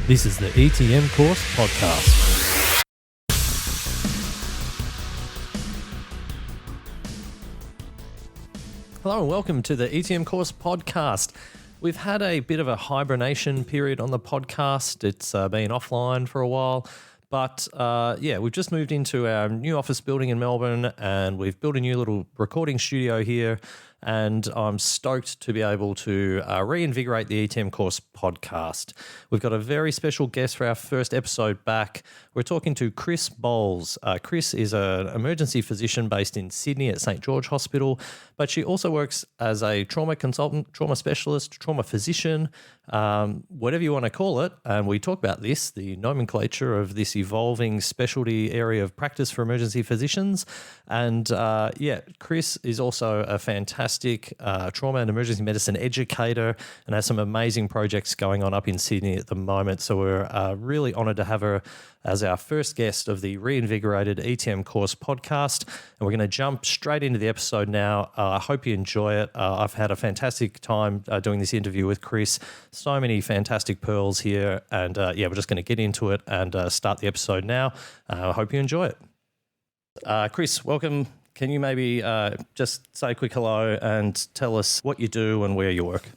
This is the ETM Course Podcast. Hello and welcome to the ETM Course Podcast. We've had a bit of a hibernation period on the podcast. It's been offline for a while. But we've just moved into our new office building in Melbourne and we've built a new little recording studio here. And I'm stoked to be able to reinvigorate the ETM Course Podcast. We've got a very special guest for our first episode back. We're talking to Chris Bowles. Chris is an emergency physician based in Sydney at St. George Hospital, but she also works as a trauma consultant, trauma specialist, trauma physician, whatever you want to call it. And we talk about this, the nomenclature of this evolving specialty area of practice for emergency physicians. And Chris is also a fantastic trauma and emergency medicine educator and has some amazing projects going on up in Sydney at the moment. So we're really honoured to have her as our first guest of the reinvigorated ETM Course Podcast. And we're going to jump straight into the episode now. I hope you enjoy it. I've had a fantastic time doing this interview with Chris. So many fantastic pearls here. And we're just going to get into it and start the episode now. I hope you enjoy it. Chris, welcome. Can you maybe just say a quick hello and tell us what you do and where you work?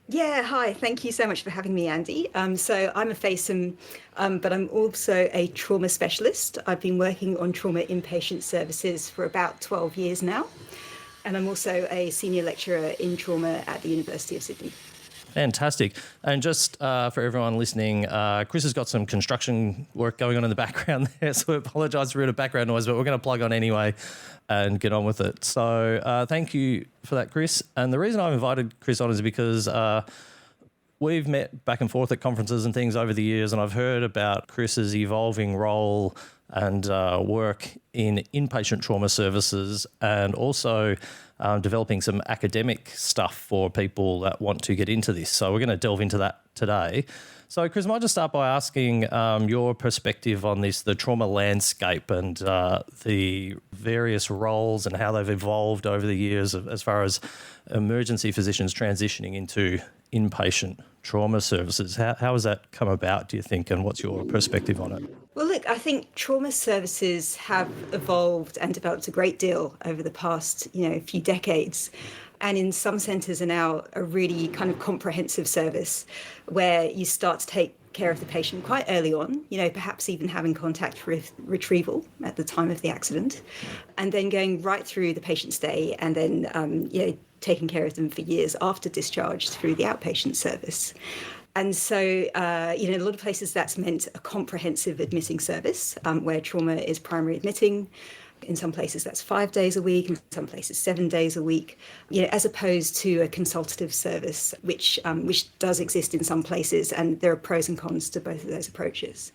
Yeah, hi. Thank you so much for having me, Andy. So I'm a FACEM, but I'm also a trauma specialist. I've been working on trauma inpatient services for about 12 years now. And I'm also a senior lecturer in trauma at the University of Sydney. Fantastic. And just for everyone listening, Chris has got some construction work going on in the background there, so I apologise for a bit of background noise, but we're going to plug on anyway and get on with it. So thank you for that, Chris. And the reason I've invited Chris on is because we've met back and forth at conferences and things over the years, and I've heard about Chris's evolving role and work in inpatient trauma services and also developing some academic stuff for people that want to get into this. So we're going to delve into that today. So Chris, I might just start by asking your perspective on this, the trauma landscape and the various roles and how they've evolved over the years as far as emergency physicians transitioning into inpatient trauma services. How has that come about, do you think, and what's your perspective on it? Well, look, I think trauma services have evolved and developed a great deal over the past, few decades. And in some centres are now a really kind of comprehensive service where you start to take care of the patient quite early on, perhaps even having contact with retrieval at the time of the accident, and then going right through the patient's stay and then, taking care of them for years after discharge through the outpatient service. And so, in a lot of places that's meant a comprehensive admitting service where trauma is primary admitting. In some places that's 5 days a week, in some places 7 days a week, as opposed to a consultative service, which does exist in some places, and there are pros and cons to both of those approaches.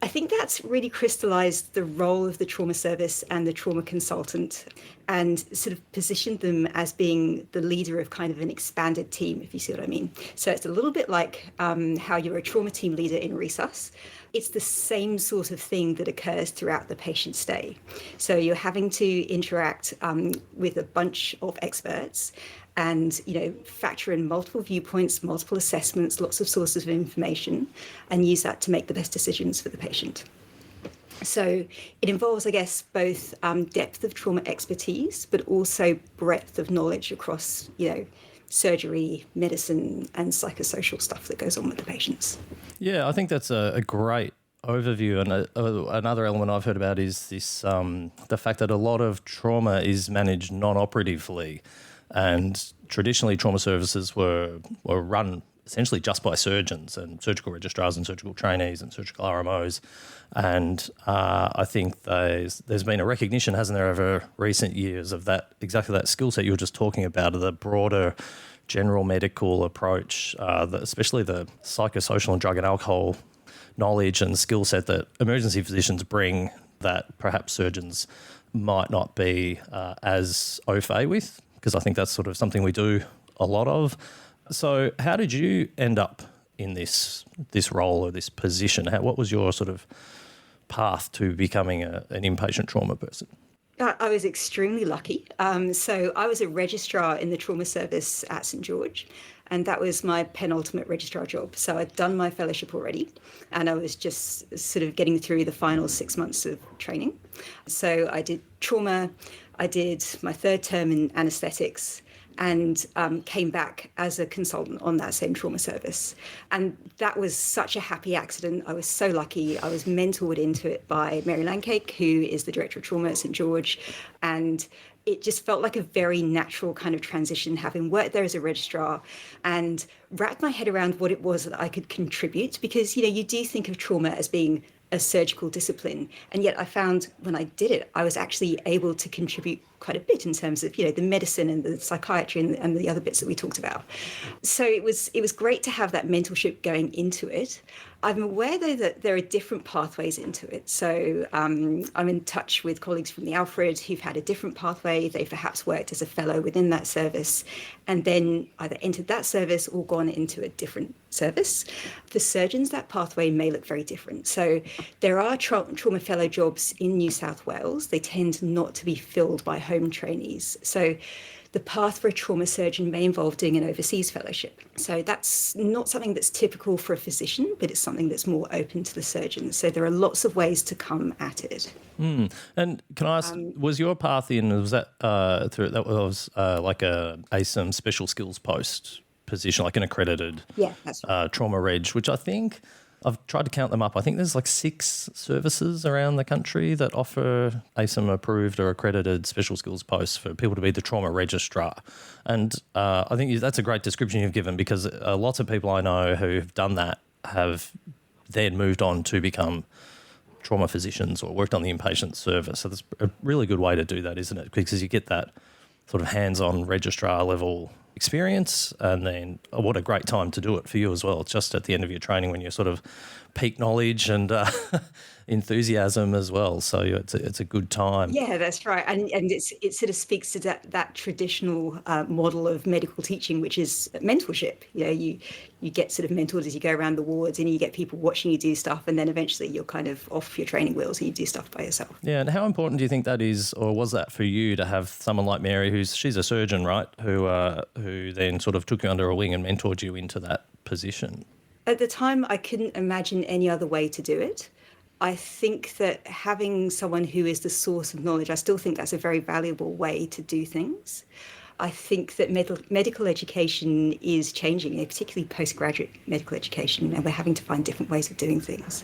I think that's really crystallised the role of the trauma service and the trauma consultant and sort of positioned them as being the leader of kind of an expanded team, if you see what I mean. So it's a little bit like how you're a trauma team leader in resus. It's the same sort of thing that occurs throughout the patient stay. So you're having to interact with a bunch of experts and, factor in multiple viewpoints, multiple assessments, lots of sources of information, and use that to make the best decisions for the patient. So it involves, I guess, both depth of trauma expertise, but also breadth of knowledge across, surgery, medicine, and psychosocial stuff that goes on with the patients. Yeah, I think that's a great overview. And another element I've heard about is this the fact that a lot of trauma is managed non-operatively. And traditionally, trauma services were run essentially just by surgeons and surgical registrars and surgical trainees and surgical RMOs. And I think there's been a recognition, hasn't there, over recent years of that, exactly that skill set you were just talking about, of the broader general medical approach, especially the psychosocial and drug and alcohol knowledge and skill set that emergency physicians bring that perhaps surgeons might not be as au fait with, because I think that's sort of something we do a lot of. So how did you end up in this role or this position? What was your sort of path to becoming an inpatient trauma person? I was extremely lucky. So I was a registrar in the trauma service at St. George. And that was my penultimate registrar job. So I'd done my fellowship already, and I was just sort of getting through the final 6 months of training. So I did trauma, I did my third term in anaesthetics, and came back as a consultant on that same trauma service. And that was such a happy accident. I was so lucky. I was mentored into it by Mary Lancake, who is the director of trauma at St George. And it just felt like a very natural kind of transition, having worked there as a registrar and wrapped my head around what it was that I could contribute. Because, you do think of trauma as being a surgical discipline. And yet I found when I did it, I was actually able to contribute quite a bit in terms of, the medicine and the psychiatry and the other bits that we talked about. So it was great to have that mentorship going into it. I'm aware, though, that there are different pathways into it. So I'm in touch with colleagues from the Alfred who've had a different pathway. They've perhaps worked as a fellow within that service and then either entered that service or gone into a different service. For surgeons, that pathway may look very different. So there are trauma fellow jobs in New South Wales. They tend not to be filled by home trainees. So the path for a trauma surgeon may involve doing an overseas fellowship. So that's not something that's typical for a physician, but it's something that's more open to the surgeon. So there are lots of ways to come at it. And can I ask, was your path was that through that was like a ASIM special skills post position, like an accredited that's right. trauma reg, which I think I've tried to count them up. I think there's like 6 services around the country that offer ASIM approved or accredited special skills posts for people to be the trauma registrar. And I think that's a great description you've given, because lots of people I know who've done that have then moved on to become trauma physicians or worked on the inpatient service. So that's a really good way to do that, isn't it? Because you get that sort of hands-on registrar level experience, and then what a great time to do it for you as well. It's just at the end of your training when you're sort of peak knowledge and enthusiasm as well. So it's a good time. Yeah, that's right. And it sort of speaks to that traditional model of medical teaching, which is mentorship. You get sort of mentored as you go around the wards, and you get people watching you do stuff, and then eventually you're kind of off your training wheels and you do stuff by yourself. Yeah, and how important do you think that is, or was that for you to have someone like Mary, she's a surgeon, right, who then sort of took you under a wing and mentored you into that position? At the time, I couldn't imagine any other way to do it. I think that having someone who is the source of knowledge, I still think that's a very valuable way to do things. I think that medical education is changing, particularly postgraduate medical education, and we're having to find different ways of doing things.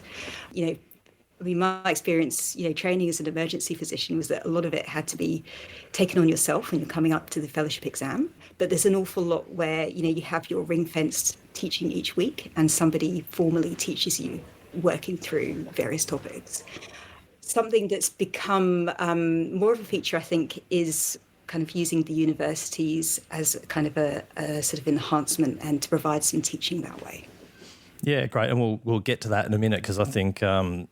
My experience, training as an emergency physician was that a lot of it had to be taken on yourself when you're coming up to the fellowship exam. But there's an awful lot where, you have your ring-fenced teaching each week and somebody formally teaches you working through various topics. Something that's become more of a feature, I think, is kind of using the universities as kind of a sort of enhancement and to provide some teaching that way. Yeah, great. And we'll get to that in a minute, because I think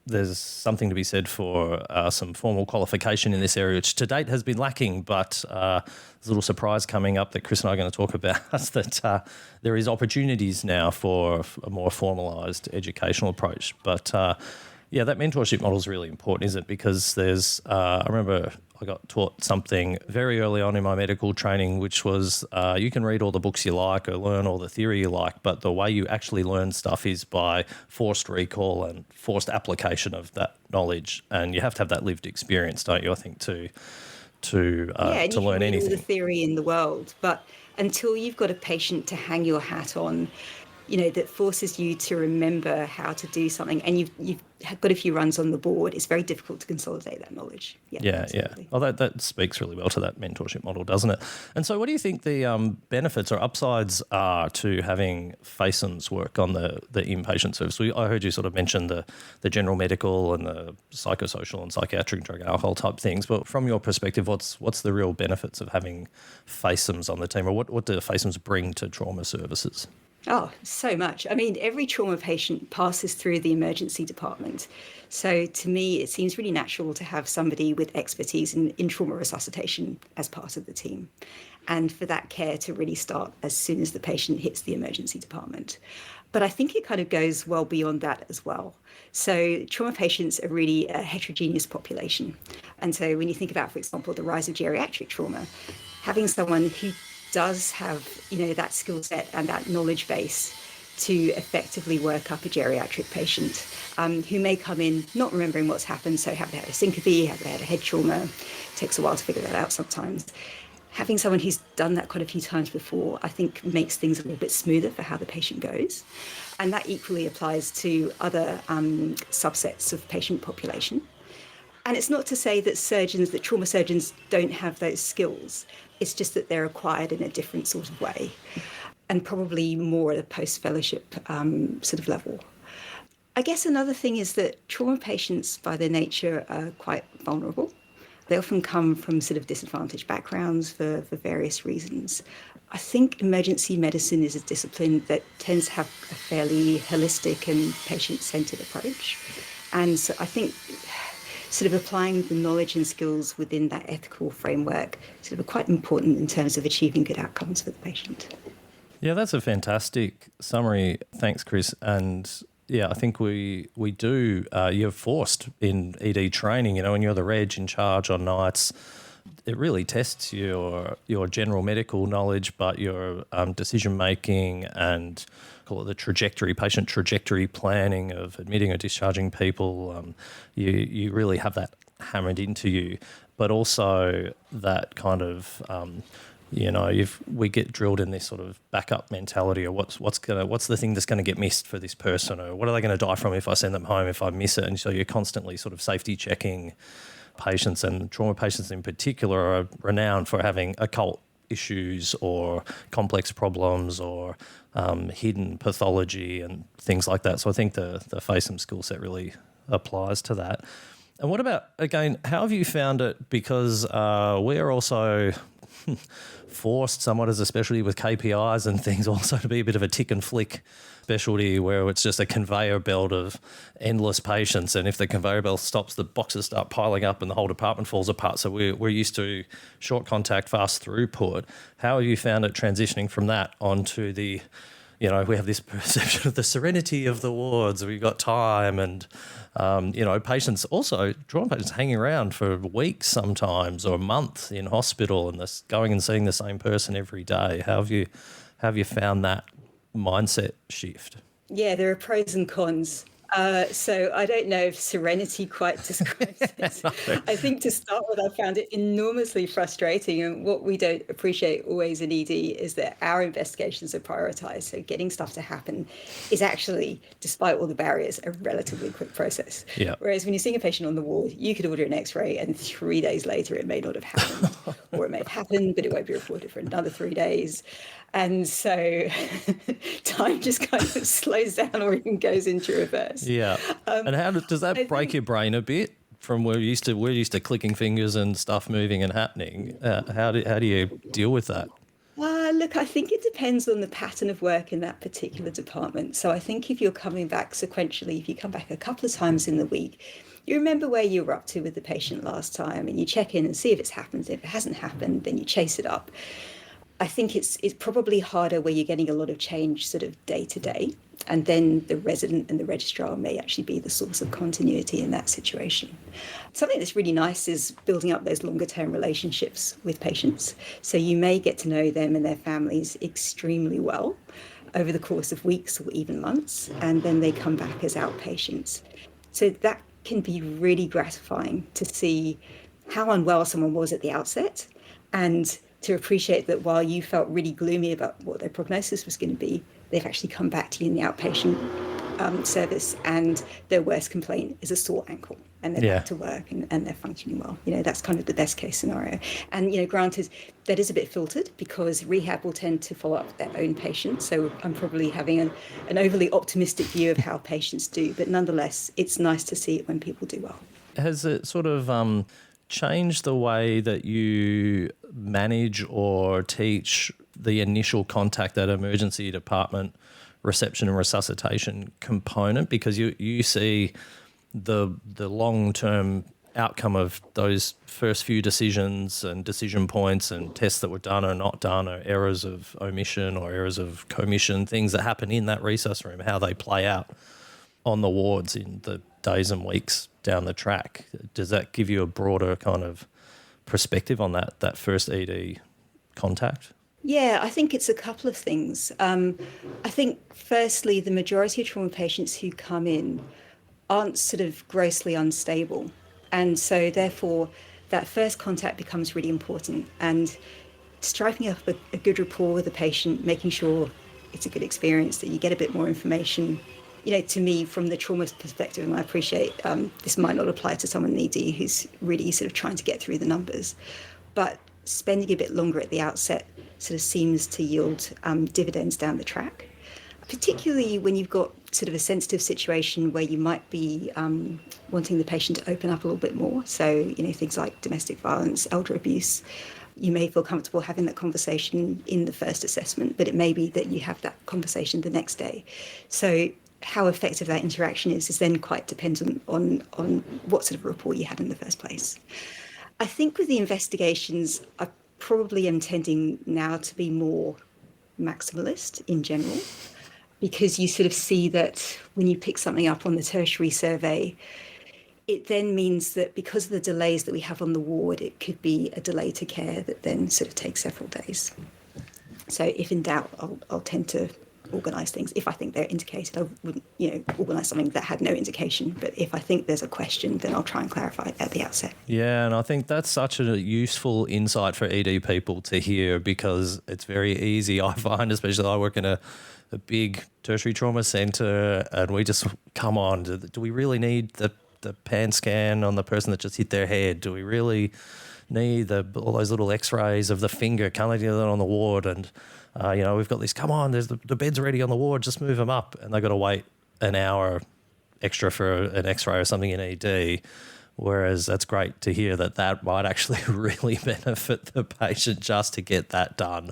there's something to be said for some formal qualification in this area, which to date has been lacking, but there's a little surprise coming up that Chris and I are going to talk about, that there is opportunities now for a more formalised educational approach. But yeah, that mentorship model is really important, isn't it? Because I remember I got taught something very early on in my medical training, which was you can read all the books you like or learn all the theory you like, but the way you actually learn stuff is by forced recall and forced application of that knowledge. And you have to have that lived experience, don't you, I think, to learn anything. All the theory in the world, but until you've got a patient to hang your hat on, that forces you to remember how to do something, and you've got a few runs on the board, it's very difficult to consolidate that knowledge. Yeah. Well, that speaks really well to that mentorship model, doesn't it? And so what do you think the benefits or upsides are to having FACEMs work on the inpatient service? I heard you sort of mention the general medical and the psychosocial and psychiatric drug and alcohol type things, but from your perspective, what's the real benefits of having FACEMs on the team, or what do FACEMs bring to trauma services? Oh, so much. I mean, every trauma patient passes through the emergency department. So to me, it seems really natural to have somebody with expertise in trauma resuscitation as part of the team, and for that care to really start as soon as the patient hits the emergency department. But I think it kind of goes well beyond that as well. So trauma patients are really a heterogeneous population. And so when you think about, for example, the rise of geriatric trauma, having someone who does have, that skill set and that knowledge base to effectively work up a geriatric patient who may come in not remembering what's happened. So have they had a syncope, have they had a head trauma? It takes a while to figure that out sometimes. Having someone who's done that quite a few times before, I think makes things a little bit smoother for how the patient goes. And that equally applies to other subsets of patient population. And it's not to say that trauma surgeons don't have those skills. It's just that they're acquired in a different sort of way, and probably more at a post-fellowship sort of level. I guess another thing is that trauma patients, by their nature, are quite vulnerable. They often come from sort of disadvantaged backgrounds for various reasons. I think emergency medicine is a discipline that tends to have a fairly holistic and patient-centered approach. And so I think sort of applying the knowledge and skills within that ethical framework sort of are quite important in terms of achieving good outcomes for the patient. Yeah, that's a fantastic summary. Thanks, Chris. And yeah, I think we do. You're forced in ED training, when you're the reg in charge on nights, it really tests your general medical knowledge, but your decision-making and call it the patient trajectory planning of admitting or discharging people, you really have that hammered into you. But also that kind of, we get drilled in this sort of backup mentality, or what's the thing that's going to get missed for this person, or what are they going to die from if I send them home if I miss it? And so you're constantly sort of safety checking patients, and trauma patients in particular are renowned for having occult issues or complex problems or hidden pathology and things like that. So I think the FACEM skill set really applies to that. And what about, again, how have you found it? Because we're also forced somewhat as a specialty with KPIs and things also to be a bit of a tick and flick specialty where it's just a conveyor belt of endless patients, and if the conveyor belt stops, the boxes start piling up and the whole department falls apart. So we're used to short contact, fast throughput. How have you found it transitioning from that onto the, we have this perception of the serenity of the wards, we've got time and, patients also, trauma patients hanging around for weeks sometimes or a month in hospital and going and seeing the same person every day. How have you found that mindset shift? Yeah, there are pros and cons. So I don't know if serenity quite describes it. I think to start with, I found it enormously frustrating. And what we don't appreciate always in ED is that our investigations are prioritized. So getting stuff to happen is actually, despite all the barriers, a relatively quick process. Yeah. Whereas when you're seeing a patient on the ward, you could order an X-ray and 3 days later it may not have happened. Or it may have happened, but it won't be reported for another 3 days. And so time just kind of slows down or even goes into reverse. Yeah. And how does that break your brain a bit from we're used to clicking fingers and stuff moving and happening? How do you deal with that? Look, I think it depends on the pattern of work in that particular department. So I think if you're coming back sequentially, if you come back a couple of times in the week, you remember where you were up to with the patient last time and you check in and see if it's happened. If it hasn't happened, then you chase it up. I think it's probably harder where you're getting a lot of change sort of day to day, and then the resident and the registrar may actually be the source of continuity in that situation. Something that's really nice is building up those longer term relationships with patients. So you may get to know them and their families extremely well over the course of weeks or even months, and then they come back as outpatients. So that can be really gratifying to see how unwell someone was at the outset, and to appreciate that while you felt really gloomy about what their prognosis was going to be, they've actually come back to you in the outpatient service, and their worst complaint is a sore ankle, and they're back to work and they're functioning well. That's kind of the best case scenario. And, granted, that is a bit filtered because rehab will tend to follow up their own patients. So I'm probably having an overly optimistic view of how patients do. But nonetheless, it's nice to see it when people do well. Has it sort of change the way that you manage or teach the initial contact, that emergency department reception and resuscitation component? Because you see the long-term outcome of those first few decisions and decision points and tests that were done or not done, or errors of omission or errors of commission, things that happen in that resus room, how they play out on the wards in the days and weeks down the track. Does that give you a broader kind of perspective on that first ED contact? Yeah, I think it's a couple of things. I think, firstly, the majority of trauma patients who come in aren't sort of grossly unstable. And so, therefore, that first contact becomes really important. And striking up a good rapport with the patient, making sure it's a good experience, that you get a bit more information. To me, from the trauma perspective, and I appreciate this might not apply to someone in ED who's really sort of trying to get through the numbers, but spending a bit longer at the outset sort of seems to yield dividends down the track, particularly when you've got sort of a sensitive situation where you might be wanting the patient to open up a little bit more. So, things like domestic violence, elder abuse. You may feel comfortable having that conversation in the first assessment, but it may be that you have that conversation the next day. So how effective that interaction is then quite dependent on what sort of rapport you had in the first place. I think with the investigations, I probably am tending now to be more maximalist in general, because you sort of see that when you pick something up on the tertiary survey, it then means that because of the delays that we have on the ward, it could be a delay to care that then sort of takes several days. So if in doubt, I'll tend to organise things. If I think they're indicated, I wouldn't, organise something that had no indication. But if I think there's a question, then I'll try and clarify it at the outset. Yeah, and I think that's such a useful insight for ED people to hear, because it's very easy, I find, especially I work in a big tertiary trauma centre, and we just, come on, do we really need the pan scan on the person that just hit their head? Do we really need all those little x-rays of the finger? Can't they do that on the ward? And, we've got this, come on, there's the bed's ready on the ward, just move them up. And they've got to wait an hour extra for an x-ray or something in ED. Whereas that's great to hear that might actually really benefit the patient just to get that done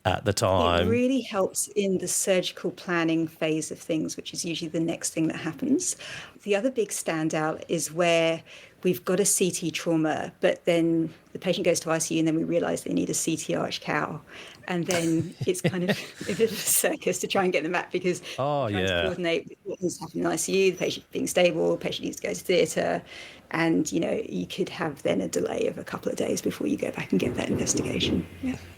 at the time. It really helps in the surgical planning phase of things, which is usually the next thing that happens. The other big standout is where we've got a CT trauma, but then the patient goes to ICU and then we realise they need a CT arch cow. And then it's kind of a bit of a circus to try and get them back, because trying to coordinate what needs to happen in ICU, the patient being stable, the patient needs to go to theatre, and you could have then a delay of a couple of days before you go back and get that investigation.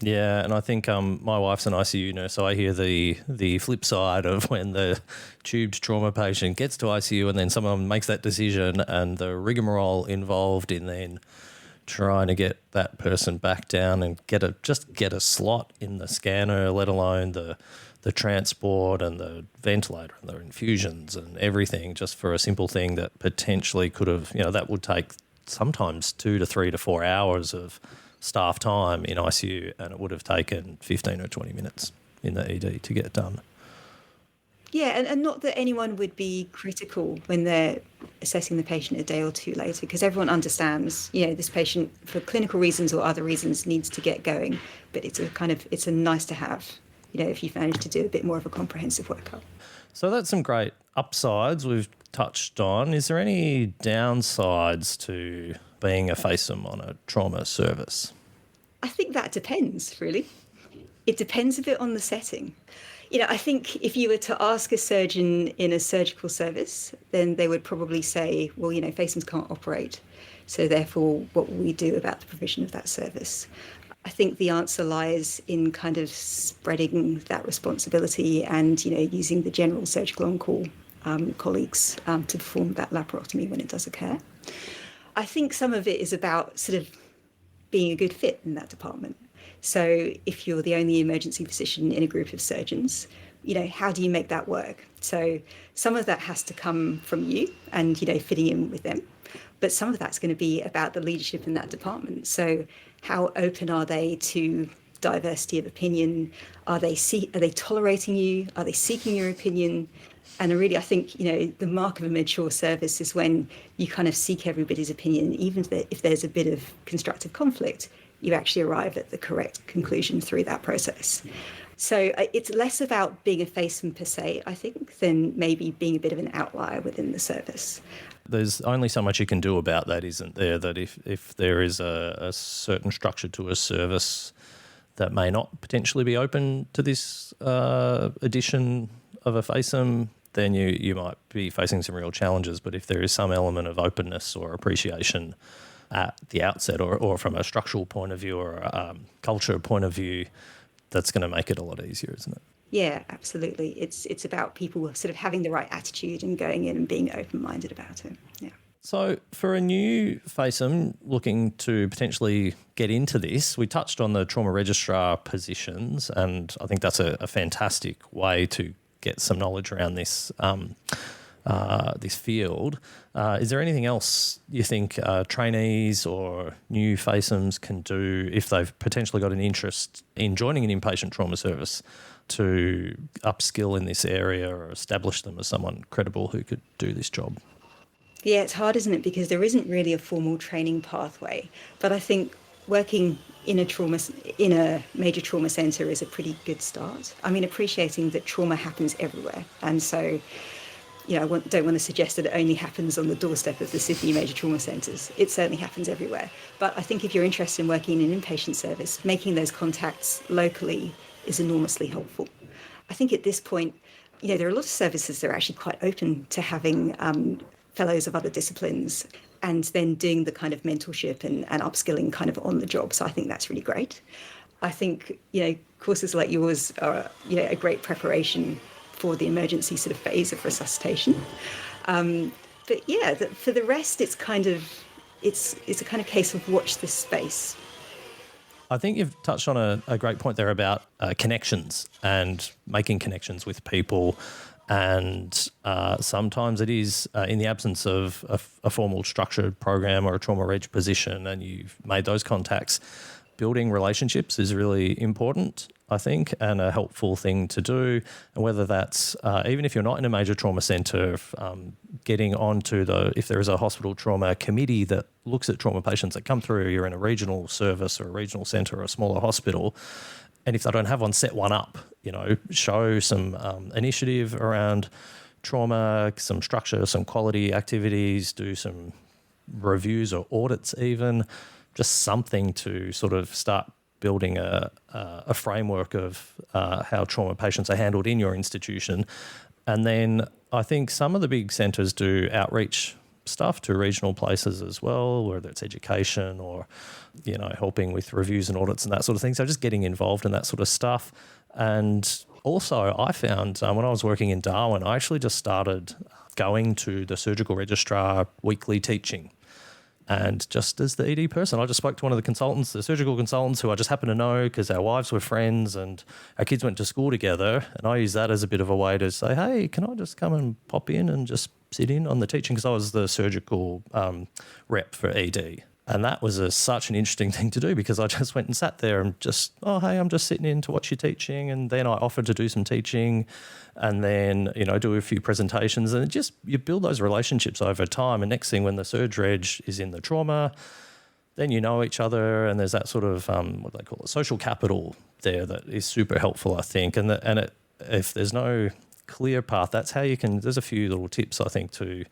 Yeah, and I think my wife's an ICU nurse, so I hear the flip side of when the tubed trauma patient gets to ICU and then someone makes that decision, and the rigmarole involved in then trying to get that person back down and get a slot in the scanner, let alone the transport and the ventilator and the infusions and everything, just for a simple thing that potentially could have, that would take sometimes 2 to 3 to 4 hours of staff time in ICU, and it would have taken 15 or 20 minutes in the ED to get done. Yeah, and not that anyone would be critical when they're assessing the patient a day or two later, because everyone understands, this patient, for clinical reasons or other reasons, needs to get going. But it's a nice to have, if you've managed to do a bit more of a comprehensive workup. So that's some great upsides we've touched on. Is there any downsides to being a FACEM on a trauma service? I think that depends, really. It depends a bit on the setting. I think if you were to ask a surgeon in a surgical service, then they would probably say, well, FACEMs can't operate, so therefore what will we do about the provision of that service? I think the answer lies in kind of spreading that responsibility and, using the general surgical on-call colleagues to perform that laparotomy when it does occur. I think some of it is about sort of being a good fit in that department. So if you're the only emergency physician in a group of surgeons, how do you make that work? So some of that has to come from you and, fitting in with them. But some of that's going to be about the leadership in that department. So how open are they to diversity of opinion? Are they tolerating you? Are they seeking your opinion? And really, I think, the mark of a mature service is when you kind of seek everybody's opinion, even if there's a bit of constructive conflict, you actually arrive at the correct conclusion through that process. So it's less about being a FACEM per se, I think, than maybe being a bit of an outlier within the service. There's only so much you can do about that, isn't there? That if there is a certain structure to a service that may not potentially be open to this addition of a FACEM, then you might be facing some real challenges. But if there is some element of openness or appreciation at the outset, or from a structural point of view or a culture point of view, that's going to make it a lot easier, isn't it? Yeah, absolutely. It's about people sort of having the right attitude and going in and being open-minded about it. Yeah. So for a new FACEM looking to potentially get into this, we touched on the trauma registrar positions, and I think that's a fantastic way to get some knowledge around this this field. Is there anything else you think trainees or new FACEMs can do if they've potentially got an interest in joining an inpatient trauma service to upskill in this area or establish them as someone credible who could do this job? Yeah, it's hard, isn't it? Because there isn't really a formal training pathway. But I think working in a major trauma centre is a pretty good start. I mean, appreciating that trauma happens everywhere. And so, I don't want to suggest that it only happens on the doorstep of the Sydney major trauma centres. It certainly happens everywhere. But I think if you're interested in working in an inpatient service, making those contacts locally is enormously helpful. I think at this point, there are a lot of services that are actually quite open to having fellows of other disciplines and then doing the kind of mentorship and upskilling kind of on the job. So I think that's really great. I think, courses like yours are, a great preparation for the emergency sort of phase of resuscitation. But yeah, for the rest, it's a kind of case of watch this space. I think you've touched on a great point there about connections and making connections with people. And sometimes it is in the absence of a formal structured program or a trauma reg position and you've made those contacts, building relationships is really important, I think, and a helpful thing to do. And whether that's, even if you're not in a major trauma centre, getting onto if there is a hospital trauma committee that looks at trauma patients that come through, you're in a regional service or a regional centre or a smaller hospital, and if they don't have one, set one up, show some initiative around trauma, some structure, some quality activities, do some reviews or audits even, just something to sort of start building a framework of how trauma patients are handled in your institution. And then I think some of the big centres do outreach stuff to regional places as well, whether it's education or, helping with reviews and audits and that sort of thing. So just getting involved in that sort of stuff. And also I found when I was working in Darwin, I actually just started going to the surgical registrar weekly teaching. And just as the ED person, I just spoke to one of the surgical consultants who I just happened to know because our wives were friends and our kids went to school together. And I used that as a bit of a way to say, hey, can I just come and pop in and just sit in on the teaching? Because I was the surgical rep for ED. And that was such an interesting thing to do because I just went and sat there and just, oh, hey, I'm just sitting in to watch you teaching. And then I offered to do some teaching and then, do a few presentations. And you build those relationships over time. And next thing, when the surg reg is in the trauma, then you know each other and there's that sort of, what do they call it, social capital there that is super helpful, I think. And if there's no clear path, that's how you can, there's a few little tips, I think, to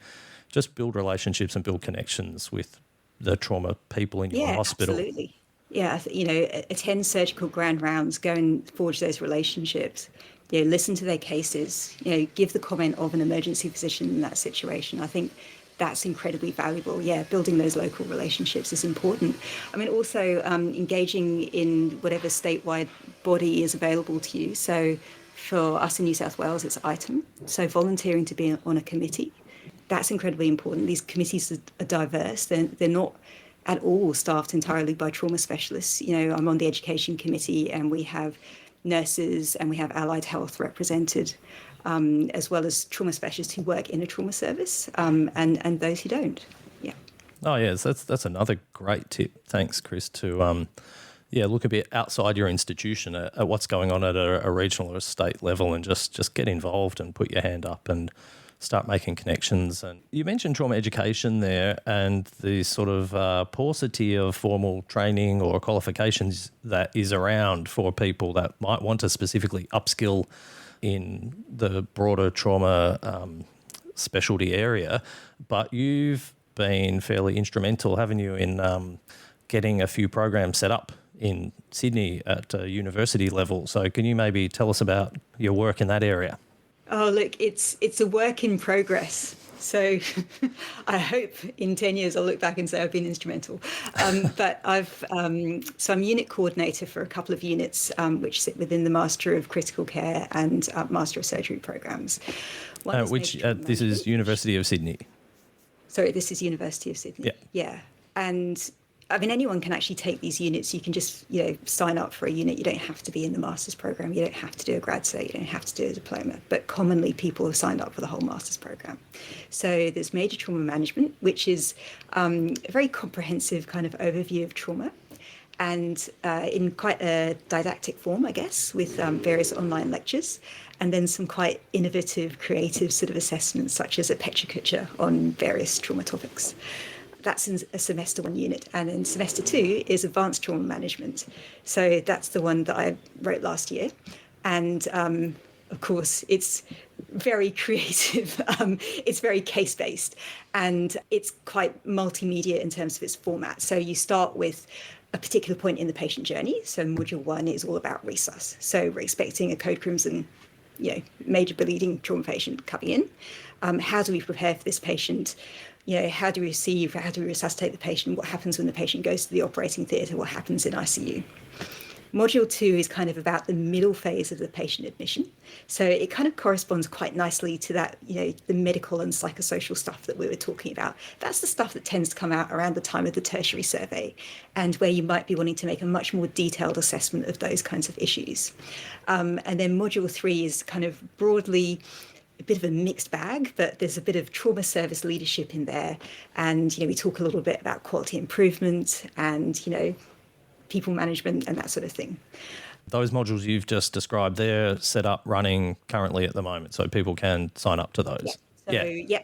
just build relationships and build connections with the trauma people in your hospital. Absolutely. Yeah, attend surgical grand rounds, go and forge those relationships, listen to their cases, give the comment of an emergency physician in that situation. I think that's incredibly valuable. Yeah, building those local relationships is important. I mean, also engaging in whatever statewide body is available to you. So for us in New South Wales, it's ITEM. So volunteering to be on a committee. That's incredibly important. These committees are diverse. They're not at all staffed entirely by trauma specialists. I'm on the education committee and we have nurses and we have allied health represented, as well as trauma specialists who work in a trauma service and those who don't. Yeah. Oh, yes, that's another great tip. Thanks, Chris, to look a bit outside your institution at what's going on at a regional or a state level and just get involved and put your hand up and start making connections. And you mentioned trauma education there and the sort of paucity of formal training or qualifications that is around for people that might want to specifically upskill in the broader trauma specialty area. But you've been fairly instrumental, haven't you, in getting a few programs set up in Sydney at a university level. So can you maybe tell us about your work in that area? Oh, look, it's a work in progress. So I hope in 10 years I'll look back and say I've been instrumental. But I'm unit coordinator for a couple of units which sit within the Master of Critical Care and Master of Surgery programs. This is University of Sydney. Sorry, this is University of Sydney. Yeah. And I mean, anyone can actually take these units. You can just, sign up for a unit. You don't have to be in the master's program. You don't have to do a grad cert. You don't have to do a diploma. But commonly, people have signed up for the whole master's program. So there's major trauma management, which is a very comprehensive kind of overview of trauma, and in quite a didactic form, I guess, with various online lectures, and then some quite innovative, creative sort of assessments, such as a petriculture on various trauma topics. That's in a semester 1 unit. And then semester 2 is advanced trauma management. So that's the one that I wrote last year. And of course, it's very creative. It's very case-based, and it's quite multimedia in terms of its format. So you start with a particular point in the patient journey. So module 1 is all about resus. So we're expecting a code crimson, major bleeding trauma patient coming in. How do we prepare for this patient? How do we resuscitate the patient? What happens when the patient goes to the operating theatre? What happens in ICU? Module 2 is kind of about the middle phase of the patient admission. So it kind of corresponds quite nicely to that, the medical and psychosocial stuff that we were talking about. That's the stuff that tends to come out around the time of the tertiary survey, and where you might be wanting to make a much more detailed assessment of those kinds of issues. And then module 3 is kind of broadly a bit of a mixed bag, but there's a bit of trauma service leadership in there. And, we talk a little bit about quality improvement and, people management and that sort of thing. Those modules you've just described, they're set up running currently at the moment, so people can sign up to those.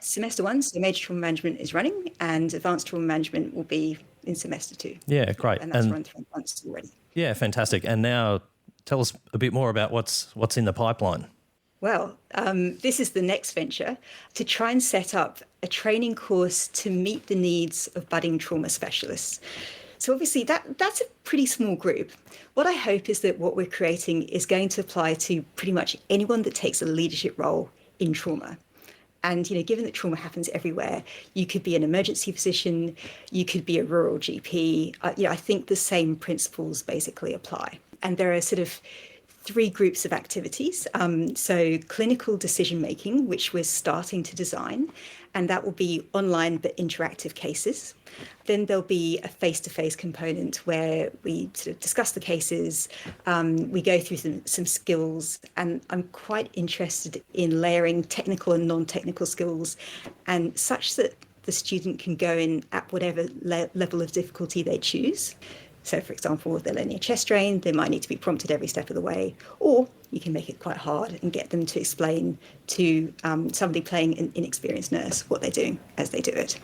Semester 1, so major trauma management is running, and advanced trauma management will be in semester 2. Yeah, great. And that's run 3 months already. Yeah, fantastic. And now tell us a bit more about what's in the pipeline. Well, this is the next venture, to try and set up a training course to meet the needs of budding trauma specialists. So obviously that's a pretty small group. What I hope is that what we're creating is going to apply to pretty much anyone that takes a leadership role in trauma. And, given that trauma happens everywhere, you could be an emergency physician, you could be a rural GP. I think the same principles basically apply. And there are sort of 3 groups of activities. So clinical decision making, which we're starting to design, and that will be online but interactive cases. Then there'll be a face-to-face component where we sort of discuss the cases, we go through some skills, and I'm quite interested in layering technical and non-technical skills, and such that the student can go in at whatever level of difficulty they choose. So, for example, if they're learning a chest drain, they might need to be prompted every step of the way, or you can make it quite hard and get them to explain to somebody playing an inexperienced nurse what they're doing as they do it.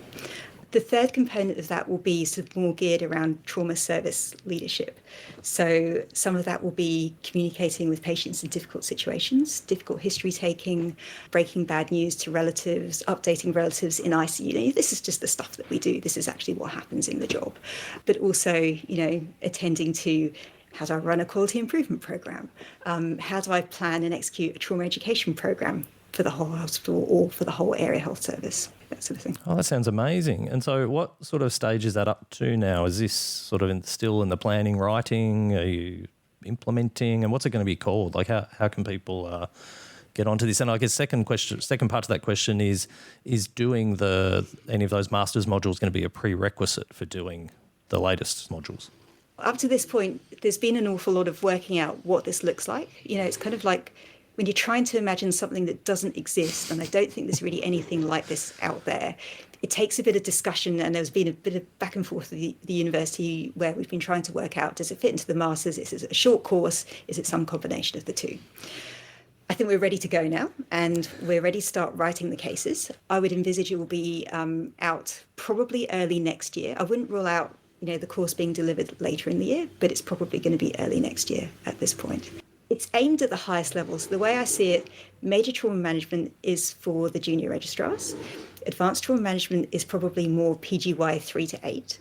The third component of that will be sort of more geared around trauma service leadership. So some of that will be communicating with patients in difficult situations, difficult history taking, breaking bad news to relatives, updating relatives in ICU. This is just the stuff that we do. This is actually what happens in the job. But also, attending to, how do I run a quality improvement program? How do I plan and execute a trauma education program for the whole hospital or for the whole area health service? That sort of thing. Oh, that sounds amazing. And so what sort of stage is that up to now? Is this sort of still in the planning, writing? Are you implementing? And what's it going to be called? Like how can people get onto this? And I guess second part to that question is doing any of those master's modules going to be a prerequisite for doing the latest modules? Up to this point, there's been an awful lot of working out what this looks like. It's kind of like when you're trying to imagine something that doesn't exist, and I don't think there's really anything like this out there, it takes a bit of discussion, and there's been a bit of back and forth with the university where we've been trying to work out, does it fit into the masters? Is it a short course? Is it some combination of the two? I think we're ready to go now, and we're ready to start writing the cases. I would envisage it will be out probably early next year. I wouldn't rule out the course being delivered later in the year, but it's probably going to be early next year at this point. It's aimed at the highest levels. The way I see it, major trauma management is for the junior registrars. Advanced trauma management is probably more PGY 3 to 8.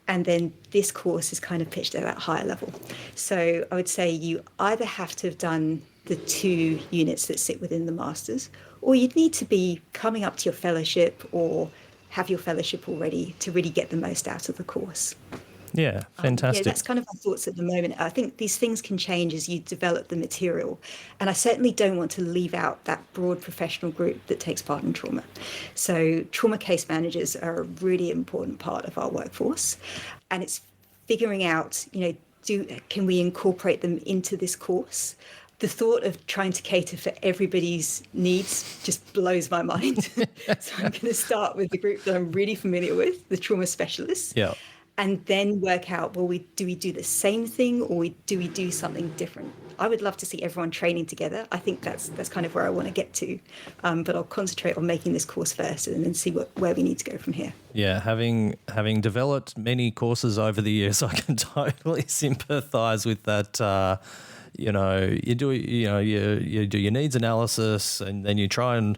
And then this course is kind of pitched at that higher level. So I would say you either have to have done the 2 units that sit within the masters, or you'd need to be coming up to your fellowship or have your fellowship already to really get the most out of the course. Yeah, fantastic. That's kind of my thoughts at the moment. I think these things can change as you develop the material. And I certainly don't want to leave out that broad professional group that takes part in trauma. So trauma case managers are a really important part of our workforce. And it's figuring out, can we incorporate them into this course? The thought of trying to cater for everybody's needs just blows my mind. So I'm going to start with the group that I'm really familiar with, the trauma specialists. Yeah. And then work out, do we do the same thing or do we do something different? I would love to see everyone training together. I think that's kind of where I want to get to. But I'll concentrate on making this course first and then see where we need to go from here. Yeah, having developed many courses over the years, I can totally sympathise with that. You do your needs analysis and then you try and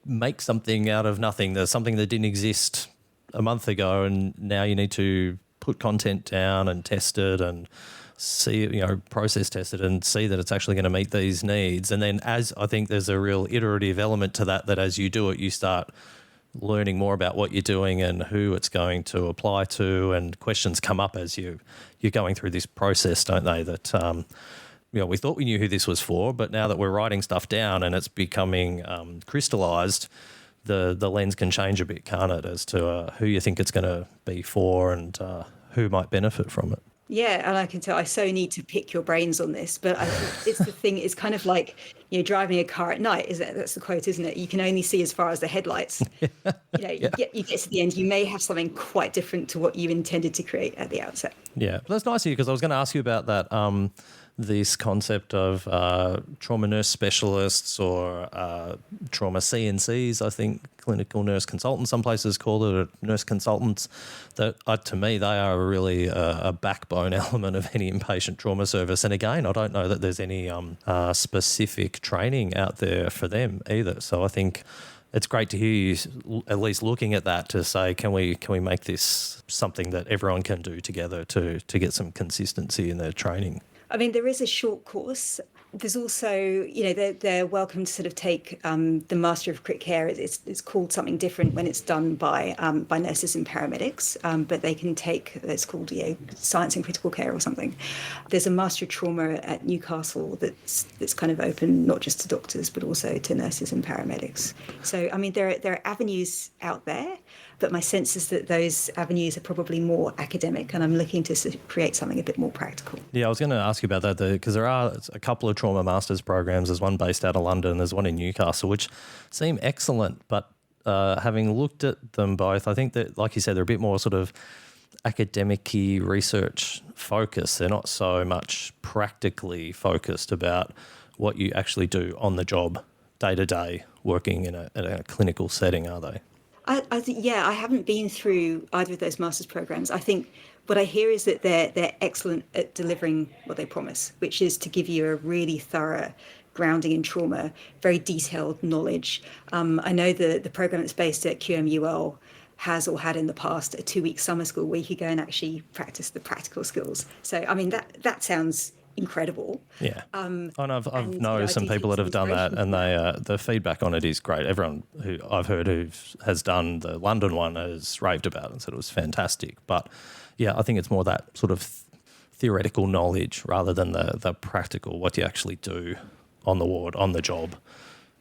make something out of nothing. There's something that didn't exist a month ago, and now you need to put content down and test it and see, process test it and see that it's actually going to meet these needs. And then as I think there's a real iterative element to that as you do it, you start learning more about what you're doing and who it's going to apply to, and questions come up as you're going through this process, don't they? That, we thought we knew who this was for, but now that we're writing stuff down and it's becoming crystallised, the lens can change a bit, can't it, as to who you think it's going to be for and who might benefit from it. Yeah, and I can tell I so need to pick your brains on this, but I think it's the thing. It's kind of like driving a car at night. That's the quote, isn't it? You can only see as far as the headlights. You get to the end, you may have something quite different to what you intended to create at the outset. Yeah, but that's nice of you, because I was going to ask you about that. This concept of trauma nurse specialists or trauma CNCs, I think, clinical nurse consultants, some places call it, or nurse consultants, that to me, they are really a backbone element of any inpatient trauma service. And again, I don't know that there's any specific training out there for them either. So I think it's great to hear you at least looking at that to say, can we make this something that everyone can do together to get some consistency in their training? I mean, there is a short course. There's also, they're welcome to sort of take the Master of Crit Care. It's called something different when it's done by nurses and paramedics, but they can take, it's called Science in Critical Care or something. There's a Master of Trauma at Newcastle that's kind of open not just to doctors but also to nurses and paramedics. So I mean, there are avenues out there, but my sense is that those avenues are probably more academic, and I'm looking to sort of create something a bit more practical. Yeah, I was going to ask you about that, because there are a couple of trauma masters programs. There's one based out of London, there's one in Newcastle, which seem excellent, but having looked at them both, I think that, like you said, they're a bit more sort of academic-y research focused. They're not so much practically focused about what you actually do on the job day to day working in a clinical setting, are they? I think, I haven't been through either of those master's programs. I think what I hear is that they're excellent at delivering what they promise, which is to give you a really thorough grounding in trauma, very detailed knowledge. I know the program that's based at QMUL has or had in the past a 2-week summer school where you could go and actually practice the practical skills. So, I mean, that sounds incredible. Yeah, and I've known some people that have done that, and the feedback on it is great. Everyone who I've heard who has done the London one has raved about it and said it was fantastic. But yeah, I think it's more that sort of theoretical knowledge rather than the practical, what you actually do on the ward, on the job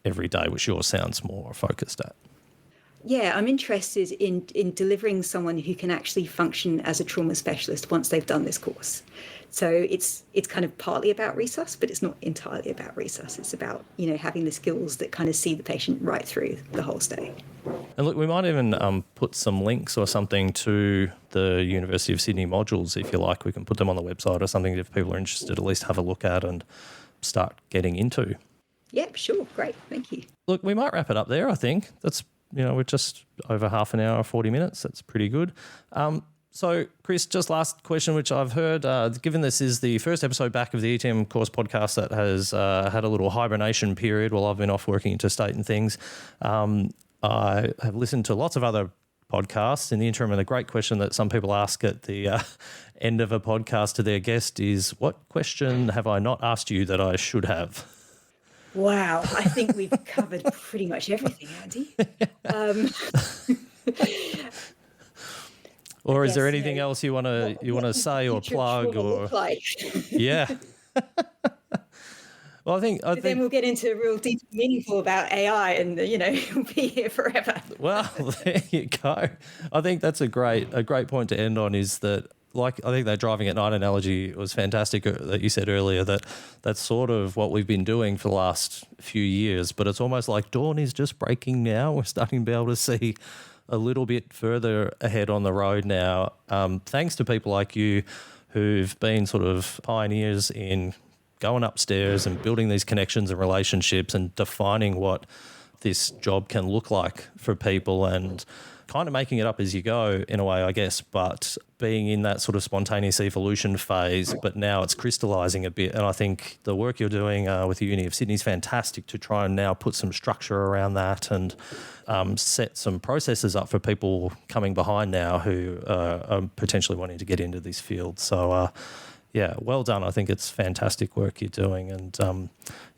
every day, which yours sounds more focused at. Yeah, I'm interested in delivering someone who can actually function as a trauma specialist once they've done this course. So it's kind of partly about resus, but it's not entirely about resus. It's about, having the skills that kind of see the patient right through the whole stay. And look, we might even put some links or something to the University of Sydney modules, if you like. We can put them on the website or something if people are interested, at least have a look at and start getting into. Yep, sure. Great. Thank you. Look, we might wrap it up there, I think. That's, we're just over half an hour, 40 minutes. That's pretty good. So, Chris, just last question, which I've heard, given this is the first episode back of the ETM Course Podcast that has had a little hibernation period while I've been off working interstate and things, I have listened to lots of other podcast. In the interim, and a great question that some people ask at the end of a podcast to their guest is, what question have I not asked you that I should have? Wow, I think we've covered pretty much everything, Andy. Or is there anything else you want to say or plug or like? Yeah. Well, I think then we'll get into real deep, meaningful about AI, and we'll be here forever. Well, there you go. I think that's a great point to end on. Is that, like, I think that driving at night analogy was fantastic that you said earlier, that that's sort of what we've been doing for the last few years, but it's almost like dawn is just breaking now. We're starting to be able to see a little bit further ahead on the road now, thanks to people like you who've been sort of pioneers in going upstairs and building these connections and relationships and defining what this job can look like for people, and kind of making it up as you go in a way, I guess, but being in that sort of spontaneous evolution phase, but now it's crystallising a bit. And I think the work you're doing with the Uni of Sydney is fantastic to try and now put some structure around that and set some processes up for people coming behind now who are potentially wanting to get into this field. So, yeah, well done. I think it's fantastic work you're doing, and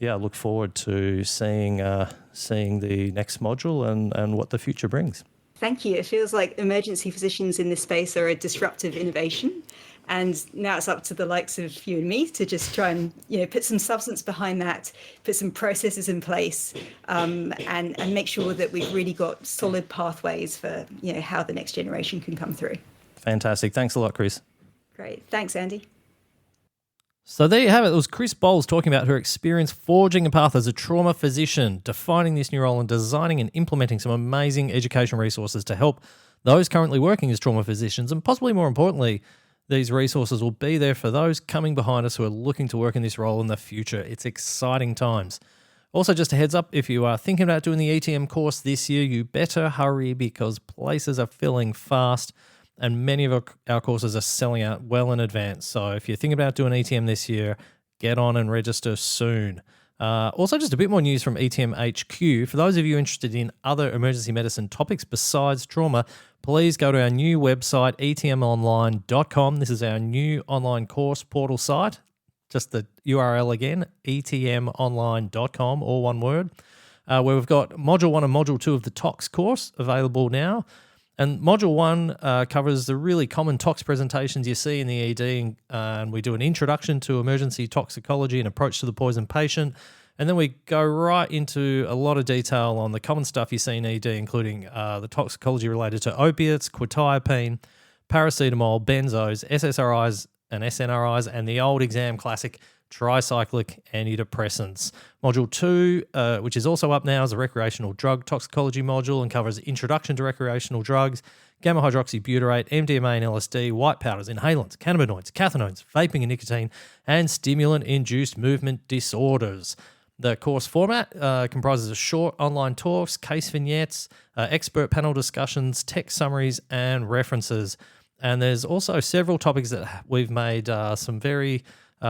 I look forward to seeing the next module and what the future brings. Thank you. It feels like emergency physicians in this space are a disruptive innovation, and now it's up to the likes of you and me to just try and put some substance behind that, put some processes in place, and make sure that we've really got solid pathways for how the next generation can come through. Fantastic. Thanks a lot, Chris. Great. Thanks, Andy. So there you have it. It was Chris Bowles talking about her experience forging a path as a trauma physician, defining this new role and designing and implementing some amazing education resources to help those currently working as trauma physicians. And possibly more importantly, these resources will be there for those coming behind us who are looking to work in this role in the future. It's exciting times. Also, just a heads up, if you are thinking about doing the ETM course this year, you better hurry because places are filling fast. And many of our courses are selling out well in advance. So if you're thinking about doing ETM this year, get on and register soon. Also, just a bit more news from ETM HQ. For those of you interested in other emergency medicine topics besides trauma, please go to our new website, etmonline.com. This is our new online course portal site. Just the URL again, etmonline.com, all one word, where we've got Module 1 and Module 2 of the TOX course available now. And Module 1 covers the really common tox presentations you see in the ED, and we do an introduction to emergency toxicology and approach to the poison patient. And then we go right into a lot of detail on the common stuff you see in ED, including the toxicology related to opiates, quetiapine, paracetamol, benzos, SSRIs and SNRIs, and the old exam classic tricyclic antidepressants. Module 2, which is also up now, is a recreational drug toxicology module and covers introduction to recreational drugs, gamma hydroxybutyrate, MDMA and LSD, white powders, inhalants, cannabinoids, cathinones, vaping and nicotine, and stimulant-induced movement disorders. The course format comprises of short online talks, case vignettes, expert panel discussions, text summaries, and references. And there's also several topics that we've made some very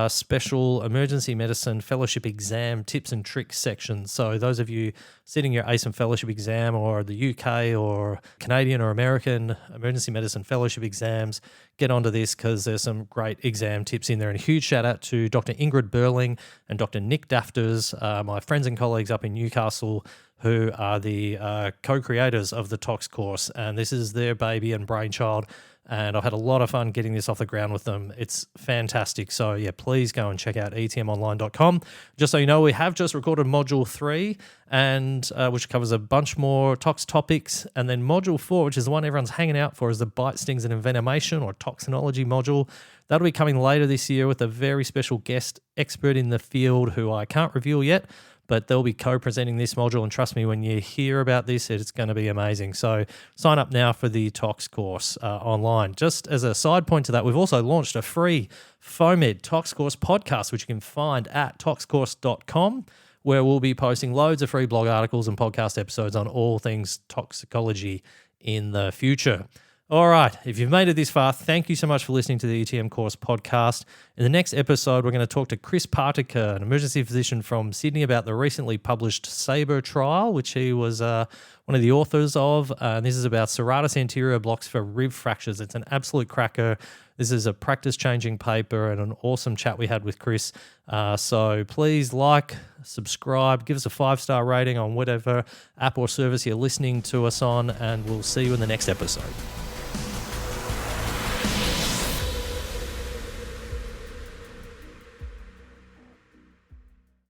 special emergency medicine fellowship exam tips and tricks sections. So those of you sitting your ACEM fellowship exam or the UK or Canadian or American emergency medicine fellowship exams, get onto this because there's some great exam tips in there. And a huge shout out to Dr. Ingrid Burling and Dr. Nick Dafters, my friends and colleagues up in Newcastle, who are the co-creators of the TOX course. And this is their baby and brainchild. And I've had a lot of fun getting this off the ground with them. It's fantastic. So, yeah, please go and check out etmonline.com. Just so you know, we have just recorded Module 3, and which covers a bunch more tox topics. And then Module 4, which is the one everyone's hanging out for, is the bite, stings, and envenomation or toxinology module. That'll be coming later this year with a very special guest expert in the field who I can't reveal yet, but they'll be co-presenting this module, and trust me, when you hear about this, it's going to be amazing. So sign up now for the TOX course online. Just as a side point to that, we've also launched a free FOMED TOX Course podcast, which you can find at toxcourse.com, where we'll be posting loads of free blog articles and podcast episodes on all things toxicology in the future. All right. If you've made it this far, thank you so much for listening to the ETM Course Podcast. In the next episode, we're going to talk to Chris Partaker, an emergency physician from Sydney, about the recently published SABRE trial, which he was one of the authors of. And this is about serratus anterior blocks for rib fractures. It's an absolute cracker. This is a practice-changing paper and an awesome chat we had with Chris. So please like, subscribe, give us a 5-star rating on whatever app or service you're listening to us on, and we'll see you in the next episode.